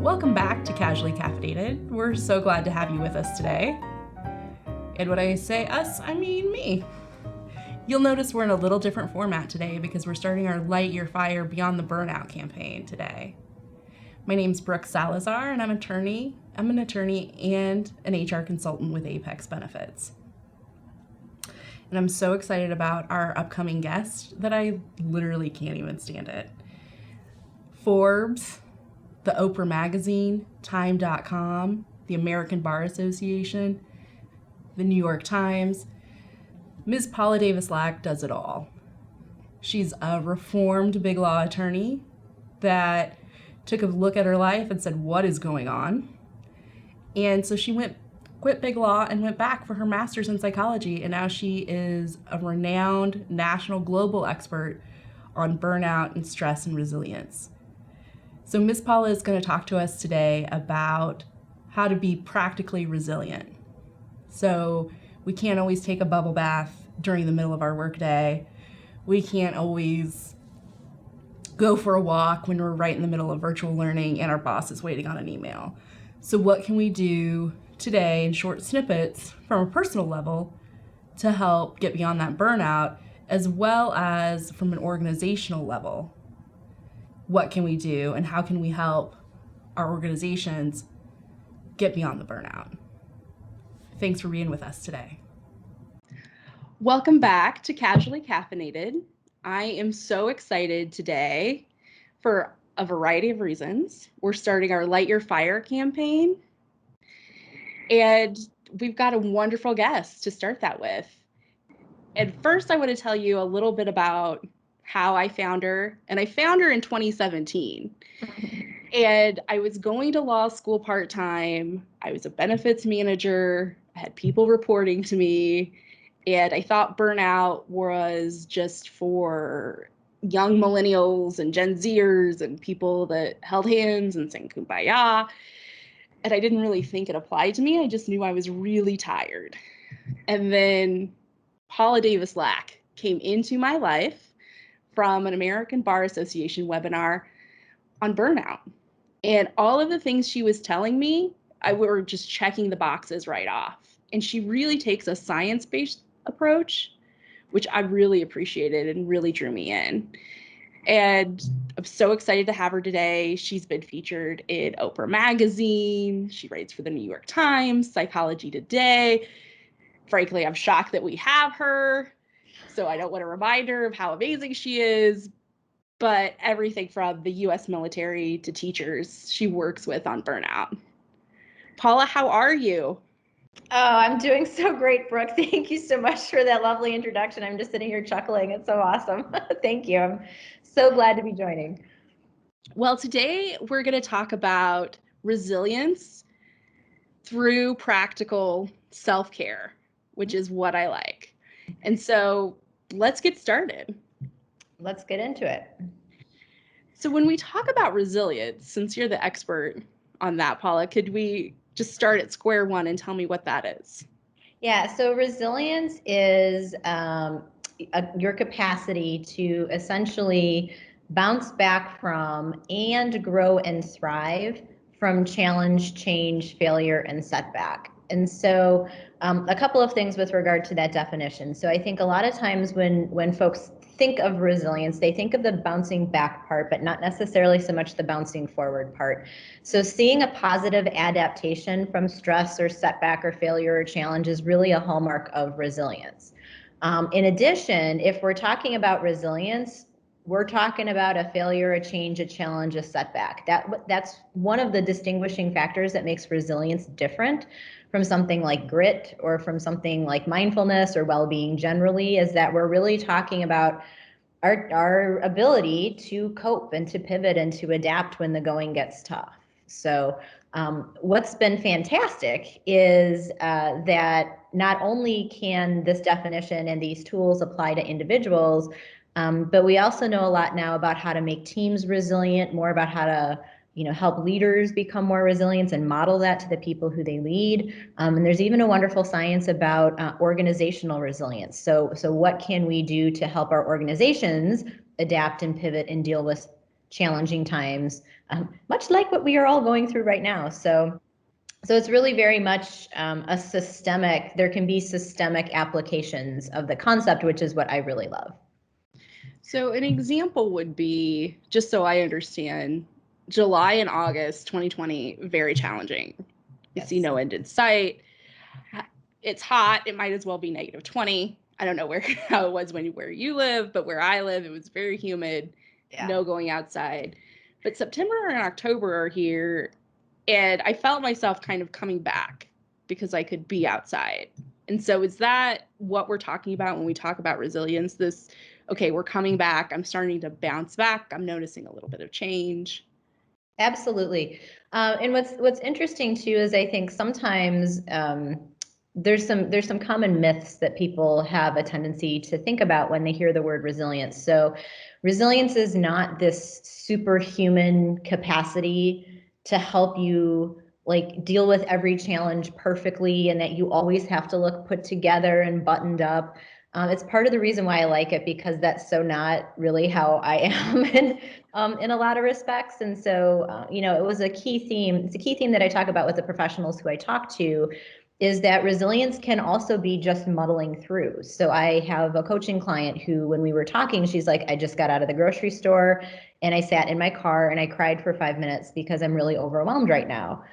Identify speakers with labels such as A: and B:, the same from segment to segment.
A: Welcome back to Casually Caffeinated. We're so glad to have you with us today. And when I say us, I mean me. You'll notice we're in a little different format today because we're starting our Light Your Fire Beyond the Burnout campaign today. My name's Brooke Salazar, and I'm an attorney and an HR consultant with Apex Benefits. And I'm so excited about our upcoming guest that I literally can't even stand it. Forbes, the Oprah Magazine, Time.com, the American Bar Association, the New York Times. Ms. Paula Davis-Laack does it all. She's a reformed big law attorney that took a look at her life and said, what is going on? And so she quit big law and went back for her master's in psychology, and now she is a renowned national global expert on burnout and stress and resilience. So Ms. Paula is going to talk to us today about how to be practically resilient. So we can't always take a bubble bath during the middle of our workday. We can't always go for a walk when we're right in the middle of virtual learning and our boss is waiting on an email. So what can we do today in short snippets from a personal level to help get beyond that burnout, as well as from an organizational level? What can we do and how can we help our organizations get beyond the burnout? Thanks for being with us today. Welcome back to Casually Caffeinated. I am so excited today for a variety of reasons. We're starting our Light Your Fire campaign, and we've got a wonderful guest to start that with. And first, I want to tell you a little bit about how I found her. And I found her in 2017. And I was going to law school part-time. I was a benefits manager. I had people reporting to me. And I thought burnout was just for young millennials and Gen Zers and people that held hands and sang Kumbaya. And I didn't really think it applied to me. I just knew I was really tired. And then Paula Davis-Laack came into my life from an American Bar Association webinar on burnout. And all of the things she was telling me, I were just checking the boxes right off. And she really takes a science-based approach, which I really appreciated and really drew me in. And I'm so excited to have her today. She's been featured in Oprah Magazine. She writes for the New York Times, Psychology Today. Frankly, I'm shocked that we have her. So I don't want to remind her of how amazing she is, but everything from the U.S. military to teachers she works with on burnout. Paula, how are you?
B: Oh, I'm doing so great, Brooke. Thank you so much for that lovely introduction. I'm just sitting here chuckling. It's so awesome. Thank you. I'm so glad to be joining.
A: Well, today we're going to talk about resilience through practical self-care, which is what I like. And so let's get started.
B: Let's get into it.
A: So when we talk about resilience, since you're the expert on that, Paula, could we just start at square one and tell me what that is?
B: Yeah, so resilience is your capacity to essentially bounce back from and grow and thrive from challenge, change, failure, and setback. And so a couple of things with regard to that definition. So I think a lot of times when folks think of resilience, they think of the bouncing back part, but not necessarily so much the bouncing forward part. So seeing a positive adaptation from stress or setback or failure or challenge is really a hallmark of resilience. In addition, if we're talking about resilience, we're talking about a failure, a change, a challenge, a setback. That's one of the distinguishing factors that makes resilience different from something like grit or from something like mindfulness or well-being generally, is that we're really talking about our ability to cope and to pivot and to adapt when the going gets tough. So what's been fantastic is that not only can this definition and these tools apply to individuals, but we also know a lot now about how to make teams resilient, more about how to help leaders become more resilient and model that to the people who they lead. And there's even a wonderful science about organizational resilience. So what can we do to help our organizations adapt and pivot and deal with challenging times, much like what we are all going through right now. So it's really very much there can be systemic applications of the concept, which is what I really love.
A: So an example would be, just so I understand, July and August 2020, very challenging. You see no end in sight. It's hot. It might as well be -20. I don't know how it was where you live, but where I live, it was very humid. Yeah. No going outside. But September and October are here, and I felt myself kind of coming back because I could be outside. And so is that what we're talking about when we talk about resilience? Okay, we're coming back. I'm starting to bounce back. I'm noticing a little bit of change.
B: Absolutely. And what's interesting too is I think sometimes there's some common myths that people have a tendency to think about when they hear the word resilience. So resilience is not this superhuman capacity to help you like deal with every challenge perfectly and that you always have to look put together and buttoned up. It's part of the reason why I like it, because that's so not really how I am in a lot of respects. And so, it was a key theme. It's a key theme that I talk about with the professionals who I talk to, is that resilience can also be just muddling through. So I have a coaching client who, when we were talking, she's like, I just got out of the grocery store and I sat in my car and I cried for 5 minutes because I'm really overwhelmed right now.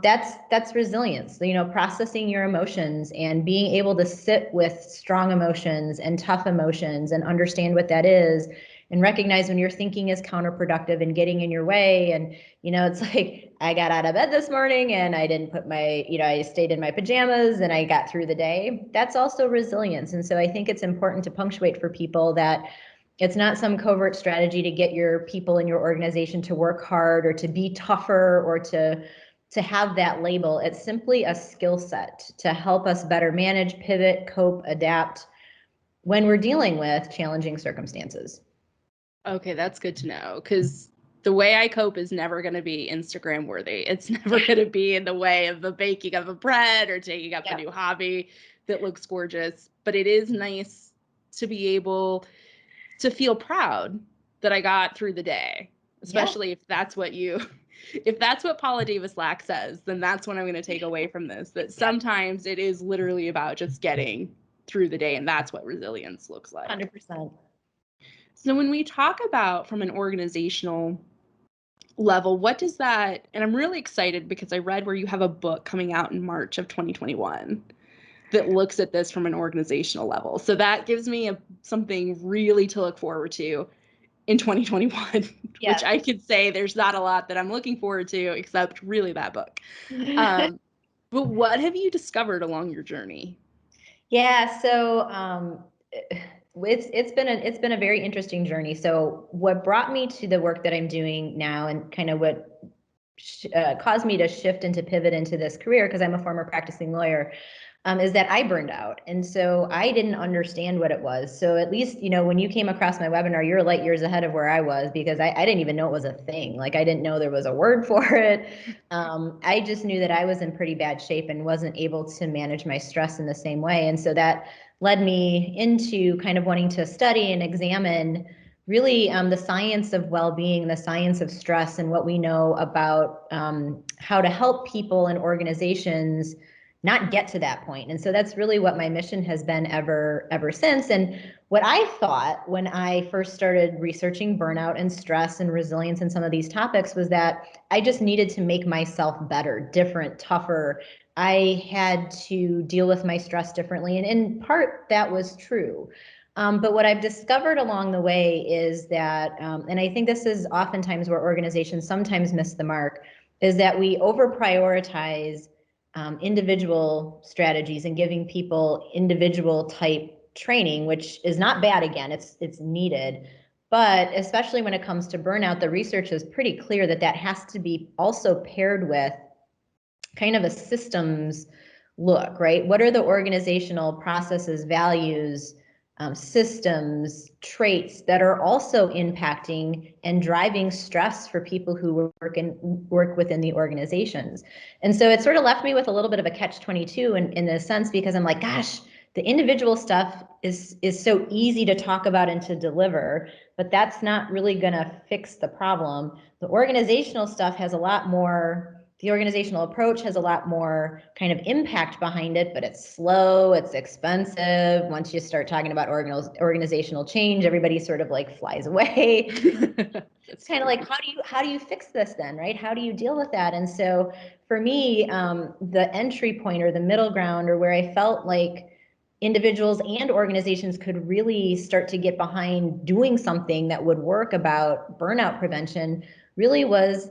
B: That's resilience, processing your emotions and being able to sit with strong emotions and tough emotions and understand what that is, and recognize when your thinking is counterproductive and getting in your way. And, it's like, I got out of bed this morning and I didn't put I stayed in my pajamas and I got through the day. That's also resilience. And so I think it's important to punctuate for people that it's not some covert strategy to get your people in your organization to work hard or to be tougher or to have that label. It's simply a skill set to help us better manage, pivot, cope, adapt when we're dealing with challenging circumstances.
A: Okay, that's good to know, because the way I cope is never going to be Instagram worthy. It's never going to be in the way of the baking of a bread or taking up a new hobby that looks gorgeous. But it is nice to be able to feel proud that I got through the day, especially if that's what Paula Davis-Laack says, then that's what I'm going to take away from this, that sometimes it is literally about just getting through the day, and that's what resilience looks like.
B: 100%.
A: So when we talk about from an organizational level, what does that, and I'm really excited because I read where you have a book coming out in March of 2021 that looks at this from an organizational level. So that gives me something really to look forward to in 2021, which I could say there's not a lot that I'm looking forward to except really that book. But what have you discovered along your journey?
B: Yeah, so it's been a very interesting journey. So what brought me to the work that I'm doing now, and kind of what caused me to pivot into this career, because I'm a former practicing lawyer, is that I burned out. And so I didn't understand what it was. So at least, when you came across my webinar, you're light years ahead of where I was, because I didn't even know it was a thing. Like, I didn't know there was a word for it. I just knew that I was in pretty bad shape and wasn't able to manage my stress in the same way. And so that led me into kind of wanting to study and examine really the science of well-being, the science of stress, and what we know about how to help people and organizations not get to that point. And so that's really what my mission has been ever since. And what I thought when I first started researching burnout and stress and resilience and some of these topics was that I just needed to make myself better, different, tougher. I had to deal with my stress differently. And in part, that was true. But what I've discovered along the way is that, and I think this is oftentimes where organizations sometimes miss the mark, is that we over prioritize individual strategies and giving people individual type training, which is not bad. Again, it's needed. But especially when it comes to burnout, the research is pretty clear that that has to be also paired with kind of a systems look, right? What are the organizational processes, values, systems, traits that are also impacting and driving stress for people who work within the organizations? And so it sort of left me with a little bit of a catch-22 in a sense, because I'm like, gosh, The individual stuff is so easy to talk about and to deliver, but that's not really going to fix the problem. The organizational stuff has a lot more, the organizational approach has a lot more kind of impact behind it, but it's slow, it's expensive. Once you start talking about organizational change, everybody sort of like flies away. It's kind of like, how do you fix this then, right? How do you deal with that? And so for me, the entry point or the middle ground, or where I felt like individuals and organizations could really start to get behind doing something that would work about burnout prevention, really was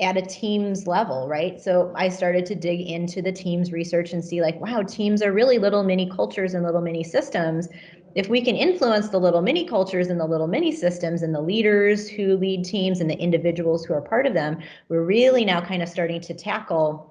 B: at a teams level, right? So I started to dig into the teams research and see like, wow, teams are really little mini cultures and little mini systems. If we can influence the little mini cultures and the little mini systems and the leaders who lead teams and the individuals who are part of them, we're really now kind of starting to tackle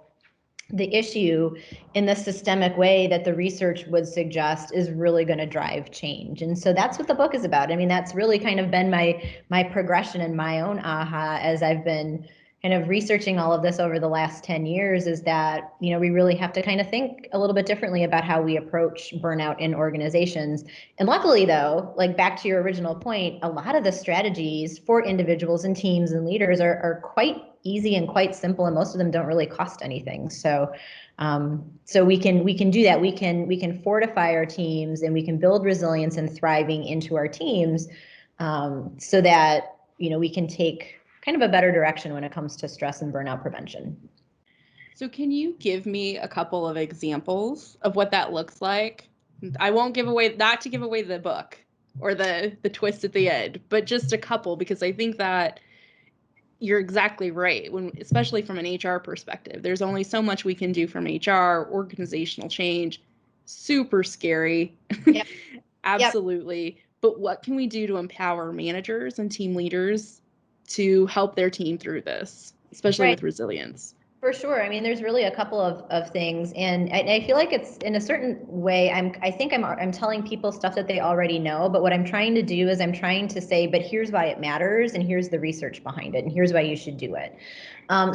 B: the issue in the systemic way that the research would suggest is really going to drive change. And so that's what the book is about. I mean, that's really kind of been my progression and my own aha as I've been kind of researching all of this over the last 10 years, is that, you know, we really have to kind of think a little bit differently about how we approach burnout in organizations. And luckily though, like back to your original point, a lot of the strategies for individuals and teams and leaders are quite easy and quite simple, and most of them don't really cost anything. So so we can do that. We can fortify our teams, and we can build resilience and thriving into our teams, so that, you know, we can take kind of a better direction when it comes to stress and burnout prevention.
C: So can you give me a couple of examples of what that looks like? I won't give away, not to give away the book or the twist at the end, but just a couple, because I think that you're exactly right. When, especially from an HR perspective, there's only so much we can do from HR, organizational change, super scary.
B: Yep.
C: Absolutely. Yep. But what can we do to empower managers and team leaders to help their team through this, especially with resilience?
B: For sure. I mean, there's really a couple of things, and I feel like it's in a certain way. I think I'm telling people stuff that they already know, but what I'm trying to do is I'm trying to say, but here's why it matters, and here's the research behind it, and here's why you should do it.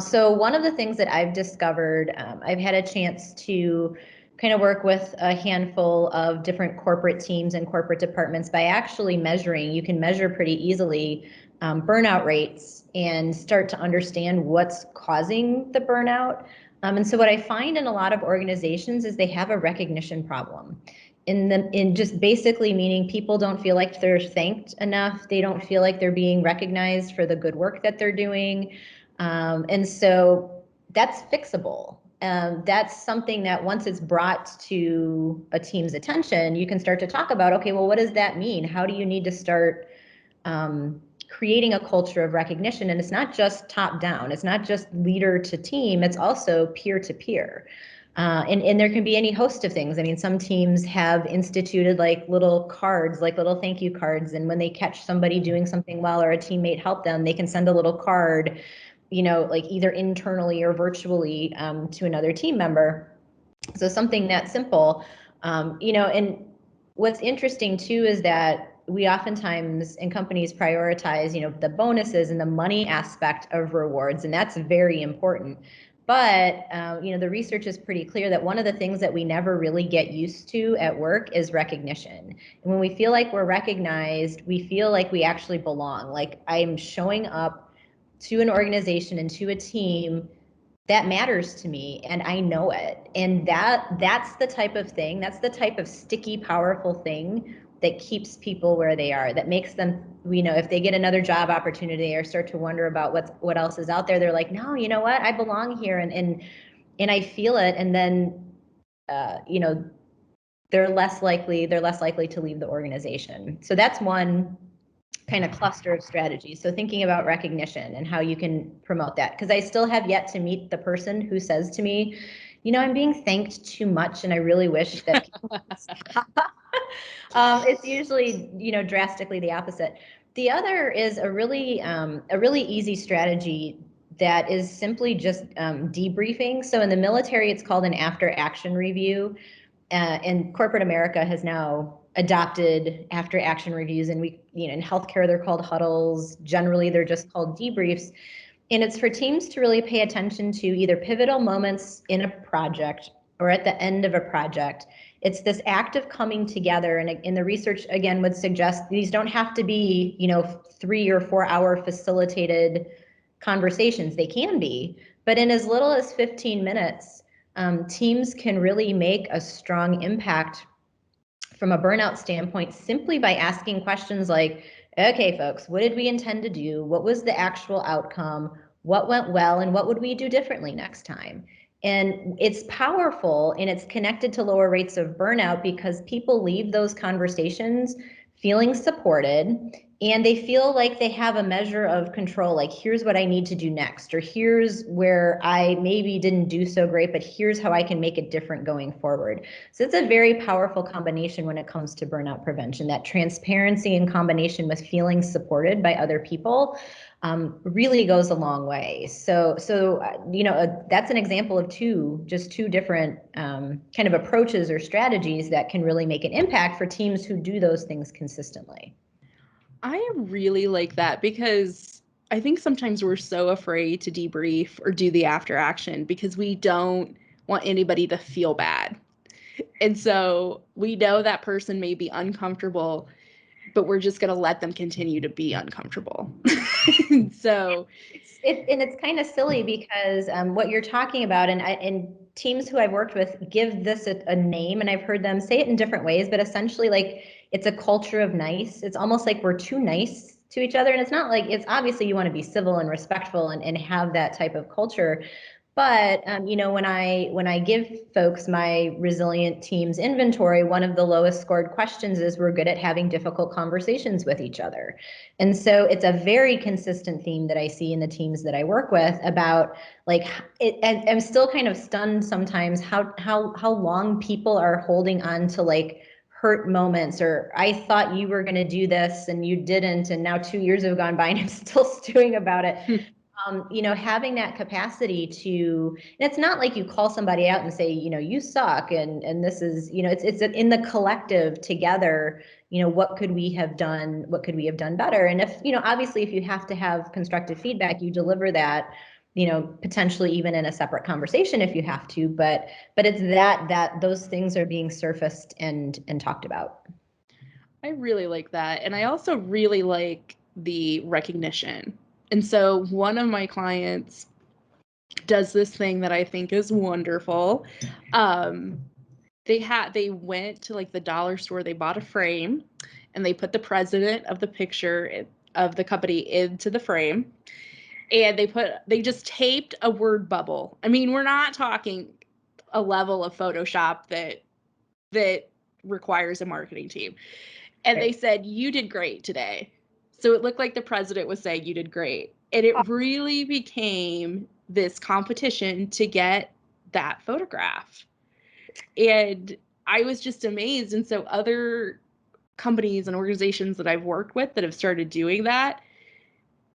B: So one of the things that I've discovered, I've had a chance to kind of work with a handful of different corporate teams and corporate departments by actually measuring. You can measure pretty easily burnout rates and start to understand what's causing the burnout. And so what I find in a lot of organizations is they have a recognition problem. In just basically meaning people don't feel like they're thanked enough. They don't feel like they're being recognized for the good work that they're doing. And so that's fixable. That's something that once it's brought to a team's attention, you can start to talk about, okay, well, what does that mean? How do you need to start creating a culture of recognition? And it's not just top down. It's not just leader to team. It's also peer to peer. And there can be any host of things. I mean, some teams have instituted like little cards, like little thank you cards. And when they catch somebody doing something well or a teammate help them, they can send a little card, you know, like either internally or virtually to another team member. So something that simple, you know. And what's interesting too is that we oftentimes in companies prioritize, you know, the bonuses and the money aspect of rewards, and that's very important. But you know, the research is pretty clear that one of the things that we never really get used to at work is recognition. And when we feel like we're recognized, we feel like we actually belong. Like I'm showing up to an organization and to a team that matters to me, and I know it. And that's the type of thing, that's the type of sticky, powerful thing that keeps people where they are, that makes them, you know, if they get another job opportunity or start to wonder about what else is out there, they're like, no, you know what, I belong here, and I feel it. And then you know, they're less likely to leave the organization. So that's one kind of cluster of strategies. So thinking about recognition and how you can promote that, because I still have yet to meet the person who says to me, you know, I'm being thanked too much and I really wish that people would stop. It's usually, you know, drastically the opposite. The other is a really easy strategy that is simply just debriefing. So in the military, it's called an after action review. And corporate America has now adopted after action reviews, and we, you know, in healthcare, they're called huddles. Generally, they're just called debriefs. And it's for teams to really pay attention to either pivotal moments in a project or at the end of a project. It's this act of coming together. And in the research, again, would suggest these don't have to be, 3 or 4 hour facilitated conversations. They can be, but in as little as 15 minutes, teams can really make a strong impact from a burnout standpoint simply by asking questions like, okay, folks, what did we intend to do? What was the actual outcome? What went well? And what would we do differently next time? And it's powerful and it's connected to lower rates of burnout because people leave those conversations feeling supported and they feel like they have a measure of control, like here's what I need to do next, or here's where I maybe didn't do so great, but here's how I can make it different going forward. So it's a very powerful combination when it comes to burnout prevention. That transparency in combination with feeling supported by other people really goes a long way. So that's an example of two different kind of approaches or strategies that can really make an impact for teams who do those things consistently.
C: I really like that because I think sometimes we're so afraid to debrief or do the after action because we don't want anybody to feel bad. And so we know that person may be uncomfortable, but we're just going to let them continue to be uncomfortable. So
B: it's kind of silly because what you're talking about, and teams who I've worked with give this a name, and I've heard them say it in different ways, but essentially like it's a culture of nice. It's almost like we're too nice to each other. And it's not like, it's obviously you want to be civil and respectful and have that type of culture. But when I give folks my resilient teams inventory, one of the lowest scored questions is we're good at having difficult conversations with each other. And so it's a very consistent theme that I see in the teams that I work with about like it. And I'm still kind of stunned sometimes how long people are holding on to like hurt moments, or I thought you were going to do this and you didn't, and now 2 years have gone by and I'm still stewing about it. Having that capacity to, and it's not like you call somebody out and say, you suck, and this is, it's in the collective together, what could we have done? What could we have done better? And if, obviously if you have to have constructive feedback, you deliver that, potentially even in a separate conversation if you have to, but it's that those things are being surfaced and talked about.
C: I really like that. And I also really like the recognition. And so one of my clients does this thing that I think is wonderful. They went to like the dollar store, they bought a frame, and they put the president of the picture of the company into the frame. And they just taped a word bubble. I mean, we're not talking a level of Photoshop that requires a marketing team. And they said, you did great today. So it looked like the president was saying you did great. And it really became this competition to get that photograph. And I was just amazed. And so other companies and organizations that I've worked with that have started doing that,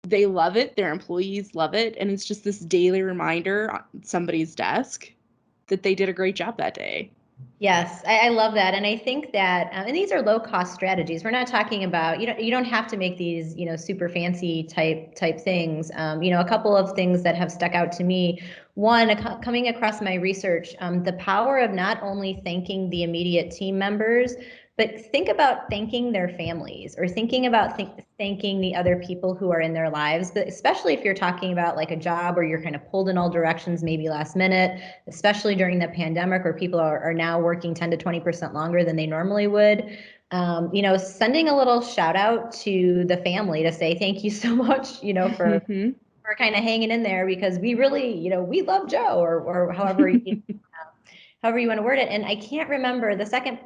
C: they love it. Their employees love it. And it's just this daily reminder on somebody's desk that they did a great job that day.
B: Yes, I love that. And I think that, and these are low cost strategies. We're not talking about, you don't have to make these, super fancy type things. A couple of things that have stuck out to me. One, coming across my research, the power of not only thanking the immediate team members, but think about thanking their families, or thinking about thanking the other people who are in their lives, but especially if you're talking about like a job where you're kind of pulled in all directions, maybe last minute, especially during the pandemic where people are now working 10 to 20% longer than they normally would. Sending a little shout out to the family to say thank you so much, for kind of hanging in there, because we really, we love Joe, or however however you want to word it. And I can't remember the second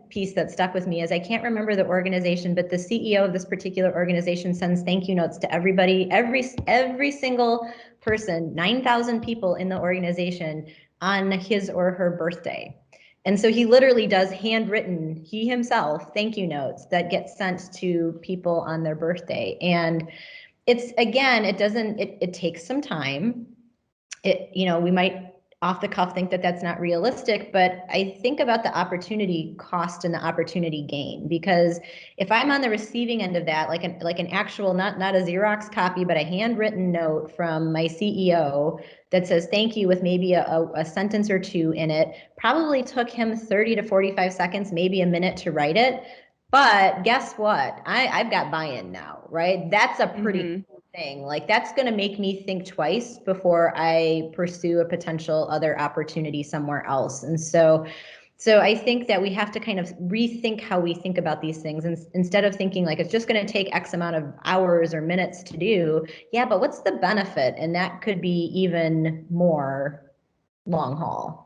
B: piece that stuck with me is I can't remember the organization, but the CEO of this particular organization sends thank you notes to everybody, every single person, 9,000 people in the organization on his or her birthday. And so he literally does handwritten, he himself, thank you notes that get sent to people on their birthday. And it's, again, it takes some time. We might off the cuff think that that's not realistic, but I think about the opportunity cost and the opportunity gain, because if I'm on the receiving end of that, like an actual, not a Xerox copy, but a handwritten note from my CEO that says thank you with maybe a sentence or two in it, probably took him 30 to 45 seconds, maybe a minute to write it. But guess what? I've got buy-in now, right? That's a pretty cool thing. Like, that's going to make me think twice before I pursue a potential other opportunity somewhere else. And so I think that we have to kind of rethink how we think about these things, and instead of thinking like it's just going to take X amount of hours or minutes to do. Yeah, but what's the benefit? And that could be even more long haul.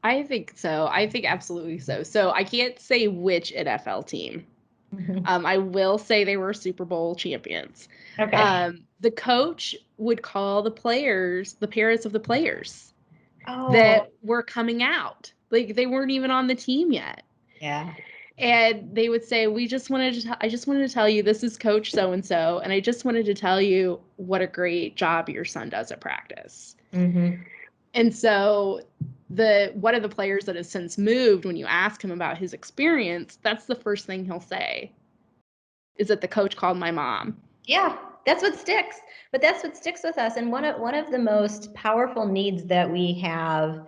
C: I think so. I think absolutely so. So I can't say which NFL team. I will say they were Super Bowl champions.
B: Okay.
C: The coach would call the players, the parents of the players
B: Oh,
C: that were coming out. Like, they weren't even on the team yet.
B: yeah.
C: And they would say, I just wanted to tell you, this is Coach so-and-so, and I just wanted to tell you what a great job your son does at practice.
B: Mm-hmm.
C: And so one of the players that has since moved, when you ask him about his experience, that's the first thing he'll say, is that the coach called my mom.
B: Yeah, that's what sticks. But that's what sticks with us. And one of the most powerful needs that we have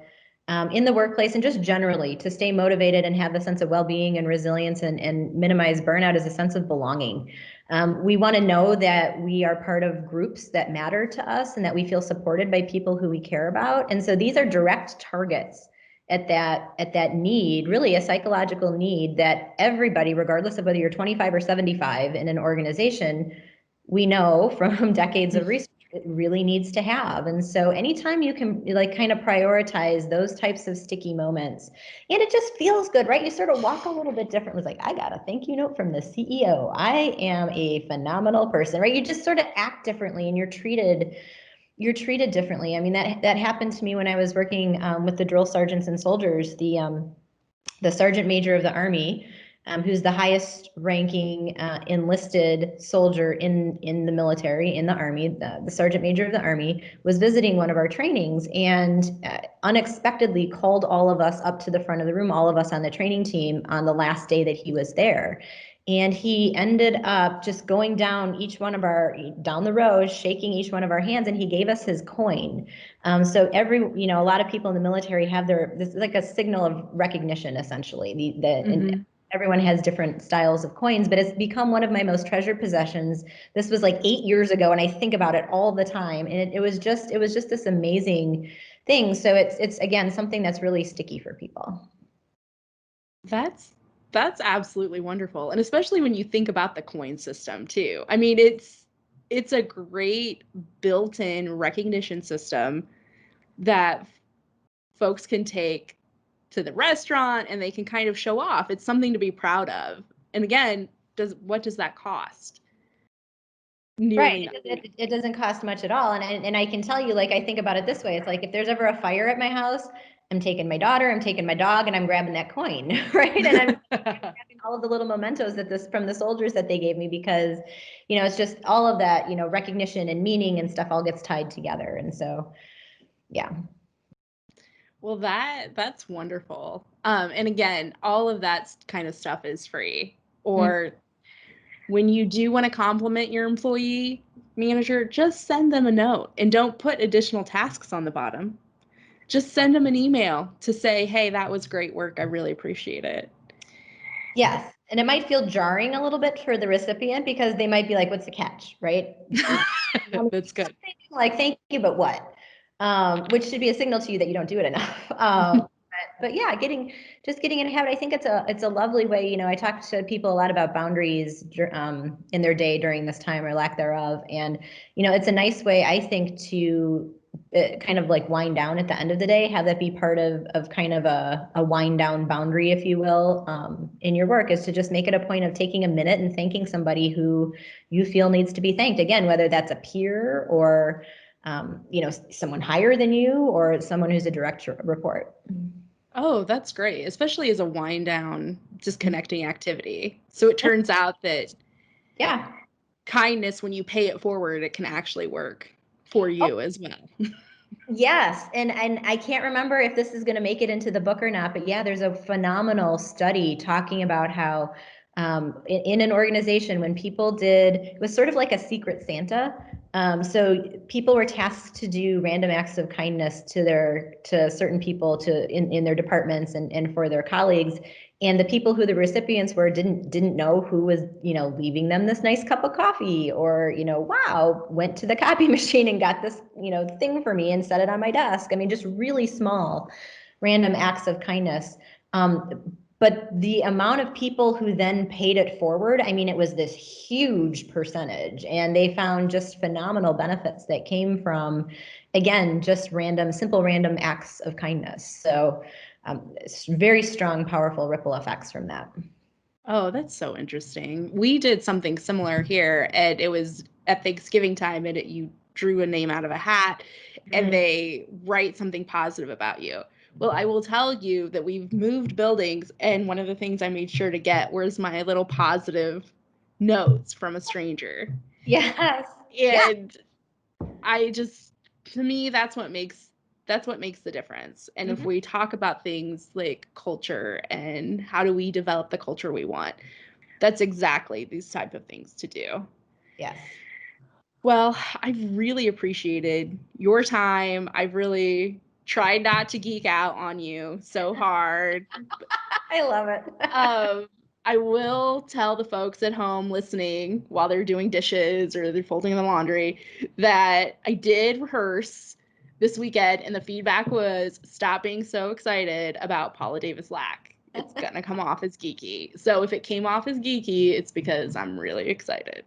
B: in the workplace, and just generally to stay motivated and have a sense of well-being and resilience and minimize burnout, is a sense of belonging. We want to know that we are part of groups that matter to us and that we feel supported by people who we care about. And so these are direct targets at that need, really a psychological need that everybody, regardless of whether you're 25 or 75 in an organization, we know from decades of research, it really needs to have. And so anytime you can like kind of prioritize those types of sticky moments, and it just feels good, right? You sort of walk a little bit differently. It's like, I got a thank you note from the CEO. I am a phenomenal person, right? You just sort of act differently, and you're treated differently. I mean, that happened to me when I was working with the drill sergeants and soldiers. The sergeant major of the Army, who's the highest ranking enlisted soldier in the military, in the Army, the sergeant major of the Army, was visiting one of our trainings, and unexpectedly called all of us up to the front of the room, all of us on the training team, on the last day that he was there. And he ended up just going down down the row, shaking each one of our hands, and he gave us his coin. So a lot of people in the military have this is like a signal of recognition, essentially. And everyone has different styles of coins, but it's become one of my most treasured possessions. This was like 8 years ago, and I think about it all the time. And it was just this amazing thing. So it's again something that's really sticky for people.
C: That's absolutely wonderful. And especially when you think about the coin system too. I mean, it's a great built-in recognition system that folks can take to the restaurant, and they can kind of show off. It's something to be proud of. And again, what does that cost?
B: Right. It doesn't cost much at all. And I can tell you, like, I think about it this way. It's like, if there's ever a fire at my house, I'm taking my daughter, I'm taking my dog, and I'm grabbing that coin, right? And I'm grabbing all of the little mementos from the soldiers that they gave me, because, it's just all of that, recognition and meaning and stuff all gets tied together. And so, yeah.
C: Well, that's wonderful. And again, all of that kind of stuff is free. Or when you do want to compliment your employee manager, just send them a note, and don't put additional tasks on the bottom. Just send them an email to say, hey, that was great work. I really appreciate it.
B: Yes. And it might feel jarring a little bit for the recipient, because they might be like, what's the catch, right?
C: That's good.
B: Like, thank you, but what? Which should be a signal to you that you don't do it enough. But yeah, getting in a habit. I think it's a lovely way. I talk to people a lot about boundaries in their day during this time, or lack thereof. And, it's a nice way, I think, to kind of like wind down at the end of the day, have that be part of kind of a wind down boundary, if you will, in your work, is to just make it a point of taking a minute and thanking somebody who you feel needs to be thanked. Again, whether that's a peer, or someone higher than you, or someone who's a direct report.
C: Oh, that's great, especially as a wind down, disconnecting activity. So it turns out that kindness, when you pay it forward, it can actually work for you as well.
B: Yes, and I can't remember if this is going to make it into the book or not, but yeah, there's a phenomenal study talking about how in an organization, when people did, it was sort of like a secret Santa. So people were tasked to do random acts of kindness to certain people in their departments and for their colleagues. And the people who the recipients were didn't know who was, leaving them this nice cup of coffee, or, wow, went to the copy machine and got this, thing for me and set it on my desk. I mean, just really small, random acts of kindness. But the amount of people who then paid it forward, I mean, it was this huge percentage, and they found just phenomenal benefits that came from, again, just simple random acts of kindness. So very strong, powerful ripple effects from that.
C: Oh, that's so interesting. We did something similar here, and it was at Thanksgiving time, and you drew a name out of a hat, and they write something positive about you. Well, I will tell you that we've moved buildings, and one of the things I made sure to get was my little positive notes from a stranger.
B: Yes.
C: And I just, to me, that's what makes the difference. And if we talk about things like culture and how do we develop the culture we want, that's exactly these type of things to do.
B: Yes.
C: Well, I've really appreciated your time. I've really tried not to geek out on you so hard.
B: I love it.
C: I will tell the folks at home listening while they're doing dishes or they're folding the laundry that I did rehearse this weekend, and the feedback was, stop being so excited about Paula Davis-Laack. It's going to come off as geeky. So if it came off as geeky, it's because I'm really excited.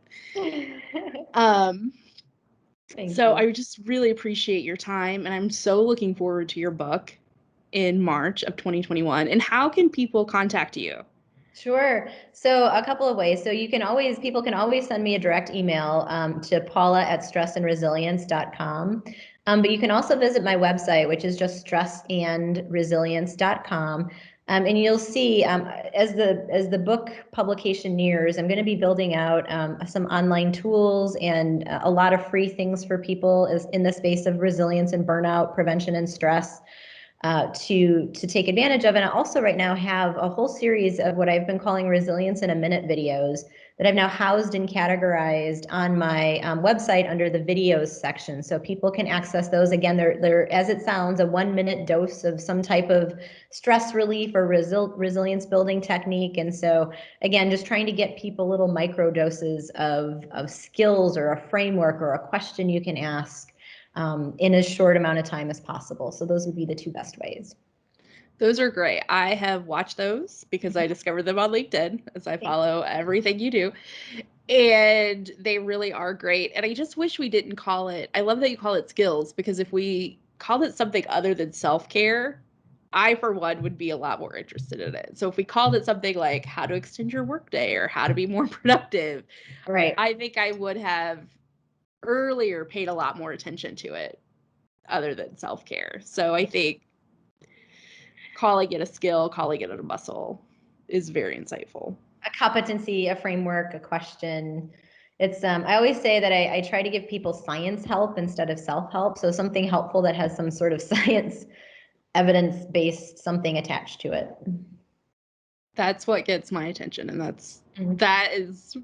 C: So I just really appreciate your time, and I'm so looking forward to your book in March of 2021. And how can people contact you?
B: Sure. So a couple of ways. So people can always send me a direct email to paula@stressandresilience.com. But you can also visit my website, which is just stressandresilience.com. And you'll see as the book publication nears, I'm going to be building out some online tools and a lot of free things for people in the space of resilience and burnout prevention and stress. To take advantage of. And I also right now have a whole series of what I've been calling Resilience in a Minute videos that I've now housed and categorized on my website under the videos section. So people can access those. Again, they're as it sounds, a 1-minute dose of some type of stress relief or resilience building technique. And so again, just trying to get people little micro doses of skills or a framework or a question you can ask in as short amount of time as possible. So those would be the two best ways.
C: Those are great. I have watched those because I discovered them on LinkedIn, as I follow everything you do. And they really are great. And I just wish we didn't call it, I love that you call it skills, because if we called it something other than self-care, I, for one, would be a lot more interested in it. So if we called it something like how to extend your workday or how to be more productive,
B: right,
C: I think I would have earlier paid a lot more attention to it other than self-care. So I think calling it a skill, calling it a muscle is very insightful.
B: A competency, a framework, a question. It's I always say that I try to give people science help instead of self-help. So something helpful that has some sort of science, evidence-based something attached to it.
C: That's what gets my attention, and that is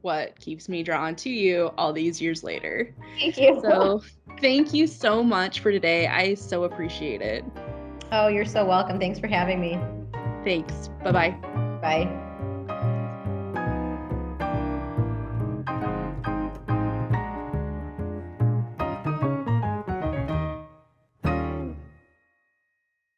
C: what keeps me drawn to you all these years later.
B: Thank you.
C: So thank you so much for today. I so appreciate it.
B: Oh, you're so welcome. Thanks for having me.
C: Thanks. Bye-bye.
B: Bye.